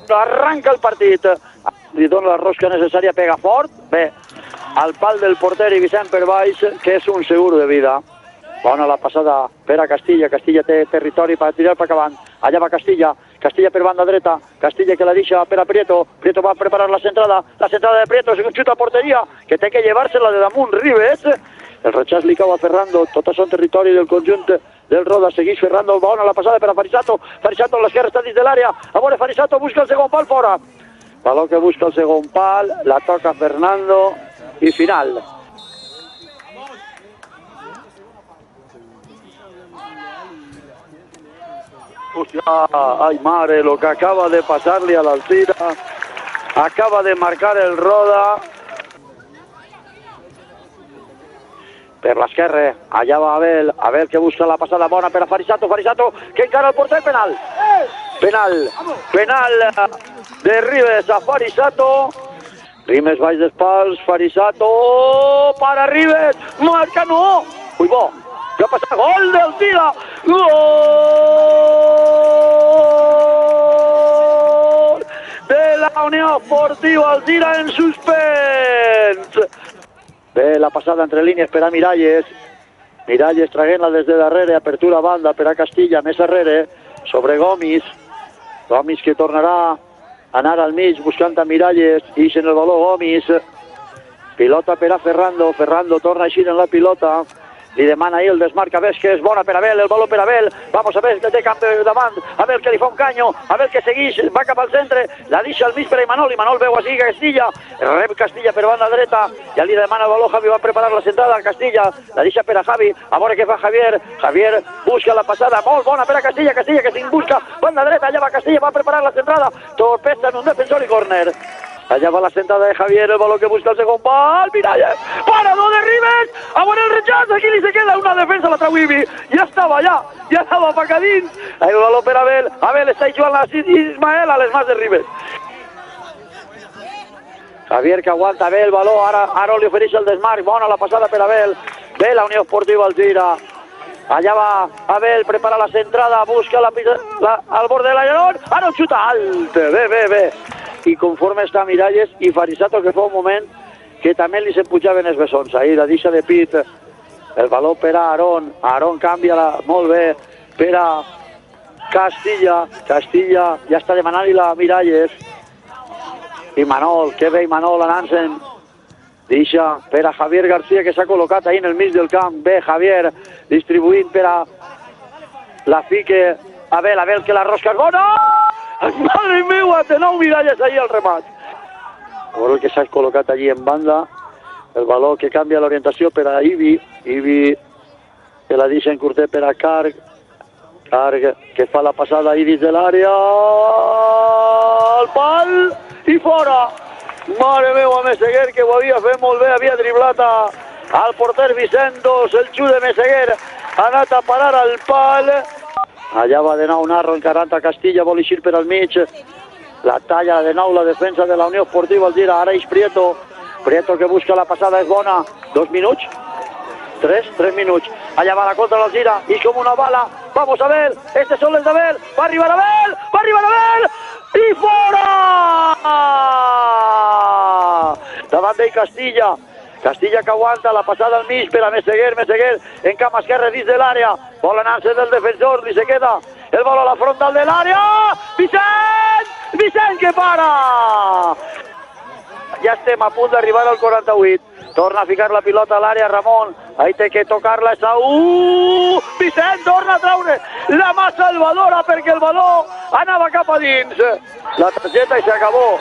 Arranca el partit. Li dona la rosca necessària, pega fort. Bé, al pal del porter i Vicent per baix, que és un segur de vida. Bona la passada per a Castilla. Castilla té territori per tirar per avant. Allà va Castilla. Castilla per banda dreta. Castilla que la deixa per a Prieto. Prieto va a preparar la centrada. La centrada de Prieto és un xut a porteria que té que llevar-se-la de damunt Ribes. El rechaç li cau a Ferrando. Tot això en territori del conjunt del Roda. Segueix Ferrando. Bona la passada per a Farisato. Farisato a l'esquerra està dins de l'àrea. A veure, Farisato busca el segon pal fora. Baló que busca el segon pal. La toca Fernando. I final. Hostia, ay madre, lo que acaba de pasarle a l'Alzira. Acaba de marcar el Roda. Per l'esquerra, allà va Abel. Abel que busca la passada bona per a Farisato. Farisato que encara el porter, penal. Penal de Ribes a Farisato. Rimes baix dels pals, Farisato para Ribes. Marca no. Ui, bo. Què ha passat? Gol del Tira! Gol de la Unió Esportiva Alzira en suspens. Bé, la passada entre línies per a Miralles. Miralles traient-la des de darrere, apertura banda per a Castilla, més darrere, sobre Gomis. Gomis que tornarà a anar al mig buscant a Miralles, ix en el baló Gomis. Pilota per a Ferrando, Ferrando torna a eixir en la pilota. Li demana ahir el desmarca, ves que és bona per Abel, el baló per Abel, vamos a ver, té camp davant, Abel que li fa un canyo, Abel que segueix, va cap al centre, la deixa al mig per a Imanol, Imanol veu així Castilla, rep Castilla per banda dreta, ja li demana el baló, Javi va preparar la centrada, Castilla, la deixa per a Javi, a veure què fa Javier, Javier busca la passada, molt bona per a Castilla, Castilla que se'n busca, banda dreta, allà va Castilla, va preparar la centrada, torpesta en un defensor i córner. Allà va la centrada de Javier, el baló que busca el segon pal, Miralles, parador de Ribes, a veure el rechaç, aquí li se queda una defensa, la trau Ibi, ja estava allà, ja estava pa cadins, el baló per Abel, Abel està jugant la Ismael a les mans de Ribes. Javier que aguanta Abel, el baló, ara li ofereix el desmarc, bona la passada per Abel, bé la Unió Esportiva Alzira. Allà va Abel, prepara la centrada, busca al bord de l'allarón, ara un xuta alt, bé. I conforme està Miralles i Farisato, que fa un moment que també li s'empujaven els bessons. Ahir la deixa de pit, el baló per a Aarón, Aarón canvia molt bé per a Castilla, Castilla ja està demanant-li la Miralles. I Manol, que bé Manol anant-se'n, deixa per a Javier García, que s'ha col·locat ahir en el mig del camp. Bé Javier, distribuint per a la Fique, Abel que la rosca és bona. Madre meva, de nou Miralles ahir al remat. A veure el que s'ha col·locat allí en banda. El baló que canvia l'orientació per a Ibi. Ibi que la deixa en curtet per a Carg. Carg que fa la passada ahir dins de l'àrea. Al pal i fora. Mare meva, Meseguer que ho havia fet molt bé, havia driblat al porter Vicentos. El xut de Meseguer ha anat a parar al pal. Allà va de nou Narro encarant a Castilla, vol eixir per al mig. La talla de nou la defensa de la Unió Esportiva Alzira. Ara és Prieto. Prieto que busca la passada, és bona. 2 minuts? 3 minuts. Allà va la contra l'Alzira. I com una bala. Vamos a ver. Estes són les d'Abel. Va arribar Abel. I fora! Davant d'ell Castilla. Castilla que aguanta la passada al mig per a Meseguer, Meseguer en camp esquerre dins de l'àrea, vol anar-se del defensor, li se queda el vol a la frontal de l'àrea, Vicent que para! Ja estem a punt d'arribar al 48, torna a ficar la pilota a l'àrea Ramon, ahí té que tocar-la Saúl, Vicent torna a traure la mà salvadora perquè el baló anava cap a dins, la targeta i s'acabó,